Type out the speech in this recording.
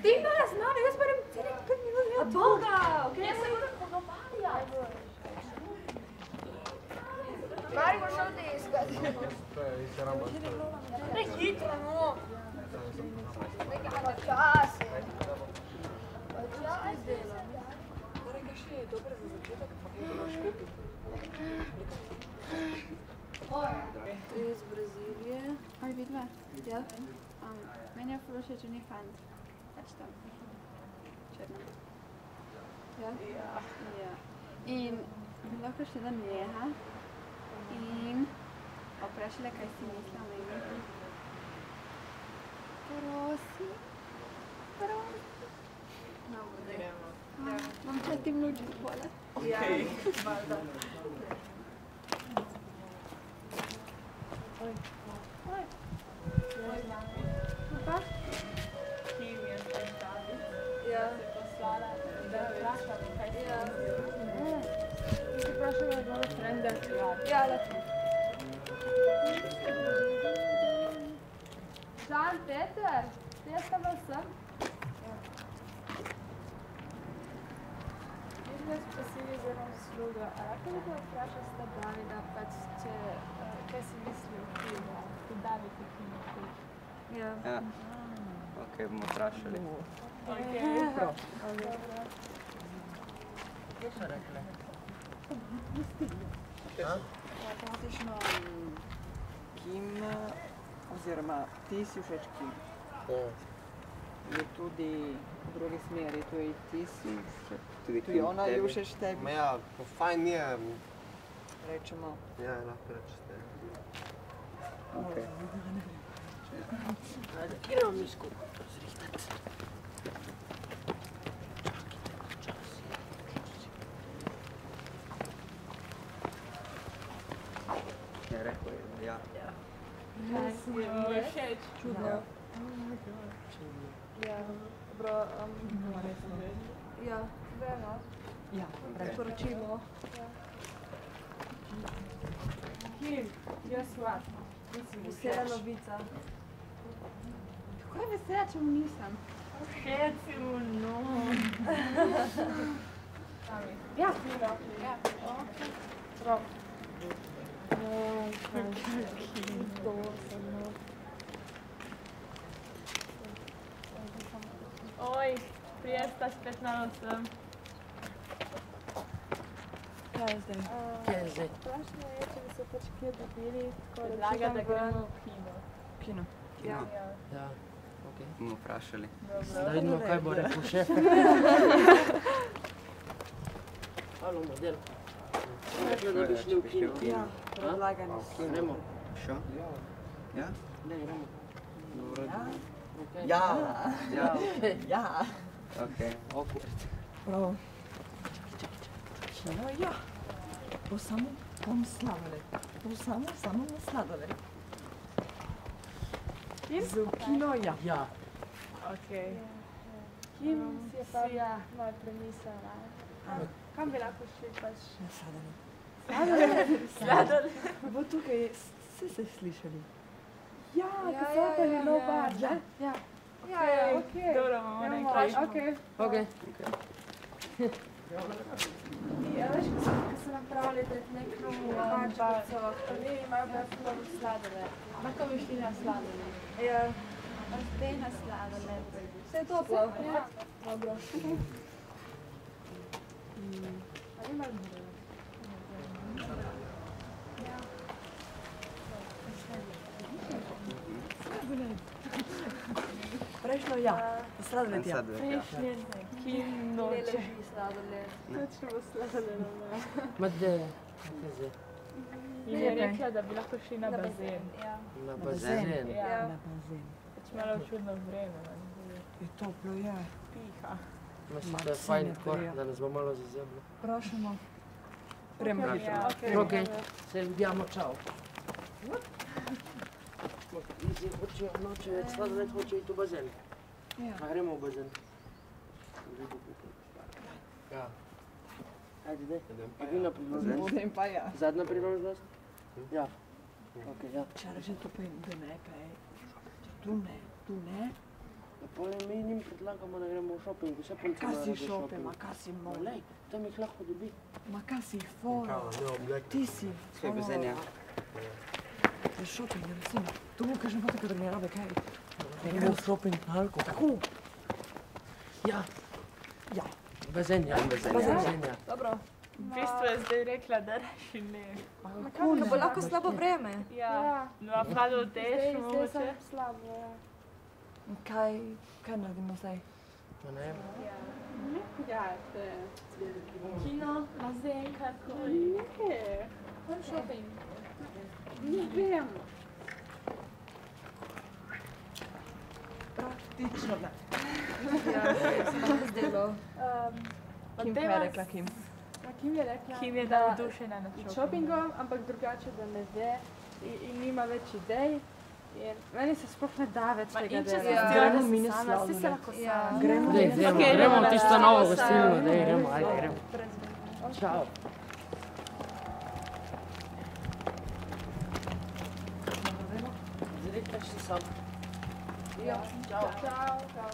Ti nas znali, jaz moram cirek 5 minut od Boga, okej? Jaz se moram pogovarjati. Mari bo šel te iskati. Ne hitro, no. Nekaj pa časi. Pa čas dela. Torej, kaj še je dobro za začetek, pa kaj boš kupil? To je iz Brazilije. Ali vidva? Ja. Meni je ful všeč oni fant. Pač tam. Črna. Ja? Ja. In bi lahko šli do njega in vprašali, kaj si misli o meni. Prosim. No, gremo. Bom častim luči pole. Ja, valjda. Pa? Kim je zdaj staviti. Ja. Se poslala, da vprašam, kaj si Ti vprašala gore frende. Ja, lepo. Žan, Peter, jaz sta vas sem. Jaz prosili za nam sluga. A lahko bi te vprašal sta Davida, pač če, kaj si misli o filmu? Ti David je film. Ja. Ja. Ok, bomo vprašali. Ok, dobro. Kaj so rekli? Praktično Kim, oziroma ti si všeč Kim. Je tudi v drugi smeri, to je ti si všeč. Tudi ona je všeč tebi. Ja, fajn je. Rečemo. Ja, lahko rečete. Ok. Gremo mi skupaj zrihtati. Je rekel, ja. Kaj si mi je všeč? Čudno. Ja, dobro, ja, vemo. Ja, Sporočilo. Kim, jaz svat. Vesela novica. Kako je vesela, če mu nisem? Všeč si mu, no. Ja. Ja. Prav. Oj, prijesta spet na nosem. kaj je zdaj? Vprašanje je, če bi se pač kje dobili, tako predlaga, da gremo v kino. Kino. Ja. Ja, okej. Bomo vprašali. Da vidimo, kaj bo rekel šef. Halo, model. Rekla, da bi šli v kino. Ja, predlagano. Gremo. Šo? Ja? Ne, gremo. Dobro. Ja. Ja. Ja. Okej. Prav. Kino, ja. Bo samo sladoled. Bo samo sladoled. Z kino, ja. Ja. Okej. Kim si je pa malo premislila. Kam bi lahko šli pač? Ja, sladoled. Sladoled. Bo tukaj, ste slišali? Ja, Ja, ko so te bilo bar, ja. ja. Ja, okej. Dobro, bomo nekaj. Okej. Okej. Ja, veš, ko so napravili neko bačkico, pa ne imajo pa ful sladoled. Lahko bi šli na sladoled. Ja. Zdaj na sladoled. Vse je toplo? Ja. Dobro. Ali imaš more? Prejšnjo, ja. Sladoled, ja. Prejšnje Kim Ne noče. leži sladoled. Noče bo sladoled. Ma de, kaj zdaj? In je rekla, da bi lahko šli na bazen. Ja. Na bazen. Ja. Na bazen. Pač malo čudno vreme. Je toplo, ja. Piha. Mislim, da je fajn tako, da nas bo malo zazemlo. Vprašamo. Ja, Ok, se vidimo, čau. Izi hoče, noče, sladoled hoče iti v bazen. Pa gremo v bazen. Ja. Ajde, daj. Edina priložnost. Budem pa ja. Zadnja priložnost? Ja. Ok, ja. Včeraj že to pojem, da ne, kaj. Tu ne. Pole mi njim predlagamo, da gremo v šoping, vse punce Kaj imajo si rade šope, ma kaj si No, moj. lej, tam jih lahko dobi. Ma kaj si fora. Ti si. Sve bazenja. Za šoping, ne vsi. Tu mu kažem pa tako, da ne rabe kaj. Gremo v šoping na Alko. Tako. Ja. Ja. Bazen, ja. Bazen, ja. Dobro. V bistvu je zdaj rekla, da reši ne. Kako ne? Bo lahko slabo vreme. Ja. No, a padlo dež, mogoče. Zdaj slabo, ja. Kaj naredimo zdaj? Pa ne vem. Ja, Kino, bazen, karkoli. ne. Shopping. Ne vem. Praktično ne. Zdelo. Kim kaj je rekla Kim? Kim je rekla, Kim je da navdušena nad s shoppingom. shoppingom, ampak drugače, da ne ve in nima več idej. In meni se sploh ne da več Ma tega in če se delati. zdela, da Gremo si mi na sama, sladoled. si se lahko Ja. sama. Gremo. Gremo v tisto novo gostilno, dej, gremo, ajde, gremo. Brez Čau. Zdaj, kaj si sam? Ja. Čau. Čau, čau.